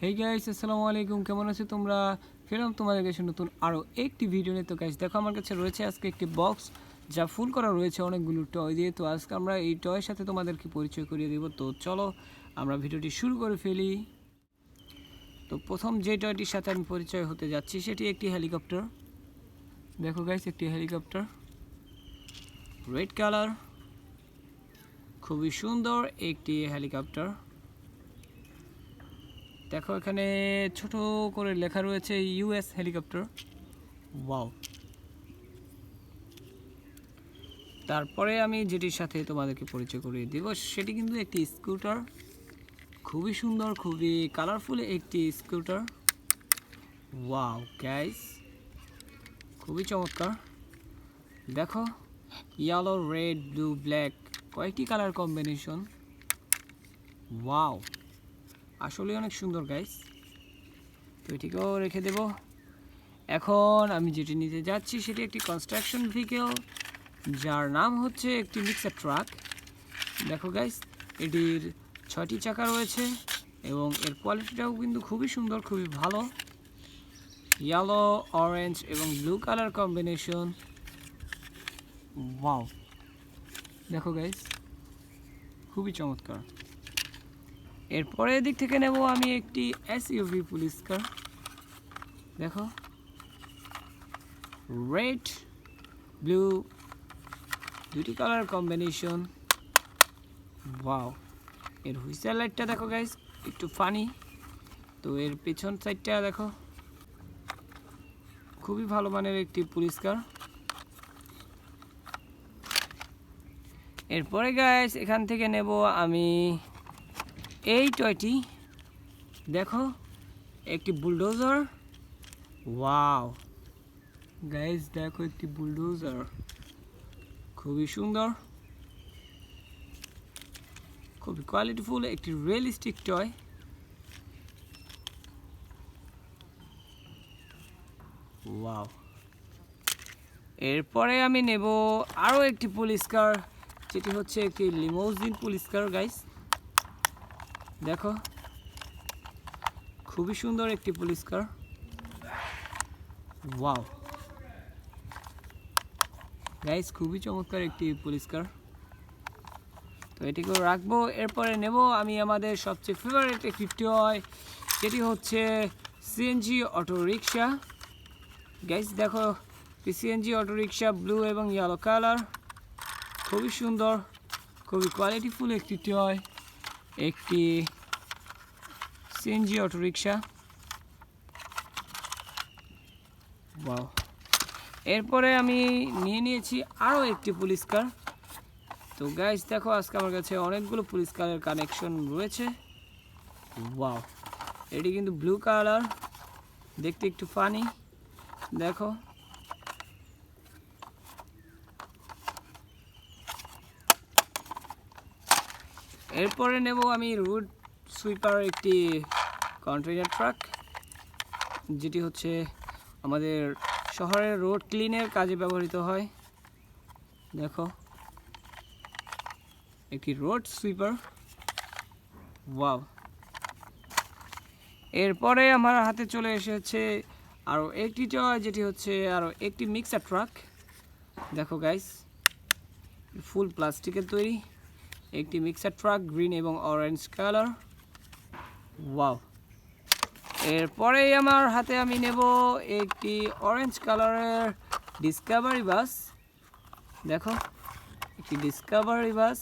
Hey guys, আসসালামু আলাইকুম। কেমন আছো তোমরা? ফিরলাম তোমাদের কাছে নতুন আরও একটি ভিডিও নিয়ে। তো গাইস দেখো, আমার কাছে রয়েছে আজকে একটি বক্স যা ফুল করা রয়েছে অনেকগুলো টয় দিয়ে। তো আজকে আমরা এই টয়ের সাথে তোমাদেরকে পরিচয় করিয়ে দেব। তো চলো আমরা ভিডিওটি শুরু করে ফেলি। তো প্রথম যে টয়টির সাথে আমি পরিচয় হতে যাচ্ছি সেটি একটি হেলিকপ্টার। দেখো গাইস, একটি হেলিকপ্টার, রেড কালার, খুবই সুন্দর একটি হেলিকপ্টার। দেখো এখানে ছোট করে লেখা রয়েছে ইউএস হেলিকপ্টার। ওয়াও। তারপরে আমি যেটির সাথে তোমাদেরকে পরিচয় করিয়ে দেব সেটি কিন্তু একটি স্কুটার, খুবই সুন্দর, খুবই কালারফুল একটি স্কুটার। ওয়াও গাইস, খুবই চমৎকার। দেখো, ইয়েলো, রেড, ব্লু, ব্ল্যাক, কয়েকটি কালার কম্বিনেশন। ওয়াও, আসলে অনেক সুন্দর গাইস। তো এটিকেও রেখে দেব। এখন আমি যেটি নিতে যাচ্ছি সেটি একটি কনস্ট্রাকশন ভেহিকেল, যার নাম হচ্ছে একটি মিক্সার ট্রাক। দেখো গাইস, এটির 6টি চাকা রয়েছে এবং এর কোয়ালিটিটাও কিন্তু খুবই সুন্দর, খুবই ভালো। ইয়েলো, অরেঞ্জ এবং ব্লু কালার কম্বিনেশন। ওয়াও, দেখো গাইস, খুবই চমৎকার। এরপরে এদিক থেকে নেব আমি একটি এসইউভি পুলিশ কার। দেখো, রেড, ব্লু, দুটি কালার কম্বিনেশন। ওয়াও, এর হুইসেল লাইটটা দেখো গাইস, একটু ফানি। তো এর পেছন সাইডটা দেখো, খুবই ভালো মানের একটি পুলিশ কার। এরপরে গাইস এখান থেকে নেব আমি এই টয়টি। দেখো, একটি বুলডোজার। ওয়াও গাইস, দেখো একটি বুলডোজার, খুবই সুন্দর, খুবই কোয়ালিটিফুল একটি রিয়েলিস্টিক টয়। ওয়াও। এরপরে আমি নেব আরও একটি পুলিশ কার, যেটি হচ্ছে একটি লিমোজিন পুলিশ কার গাইস। দেখো, খুবই সুন্দর একটি পুলিশ কার। ওয়াও গাইস, খুবই চমৎকার একটি পুলিশ কার। তো এটিকেও রাখবো। এরপরে নেব আমি আমাদের সবচেয়ে ফেভারিট একটি টয়, যেটি হচ্ছে সিএনজি অটোরিকশা। গাইস দেখো, সিএনজি অটোরিকশা, ব্লু এবং ইয়েলো কালার, খুবই সুন্দর, খুবই কোয়ালিটিফুল একটি টয়, একটি সিএনজি অটোরিকশা। ওয়াও। এরপরে আমি নিয়ে নিয়েছি আরও একটি পুলিশ কার। তো গাইস দেখো, আজকে আমার কাছে অনেকগুলো পুলিশ কারের কানেকশন রয়েছে। ওয়াও, এটি কিন্তু ব্লু কালার, দেখতে একটু ফানি। দেখো, এরপরে নেব আমি রোড সুইপার একটি কন্টেইনার ট্রাক, যেটি হচ্ছে আমাদের শহরের রোড ক্লিনের কাজে ব্যবহৃত হয়। দেখো, একটি রোড সুইপার। ওয়াও। এরপরে আমার হাতে চলে এসেছে আরও একটি টয়, যেটি হচ্ছে আরও একটি মিক্সার ট্রাক। দেখো গাইস, ফুল প্লাস্টিকের তৈরি একটি মিক্সার ট্রাক, গ্রিন এবং অরেঞ্জ কালার। ওয়াও। এরপরেই আমার হাতে আমি নেব একটি অরেঞ্জ কালারের ডিসকভারি বাস। দেখো, একটি ডিসকভারি বাস,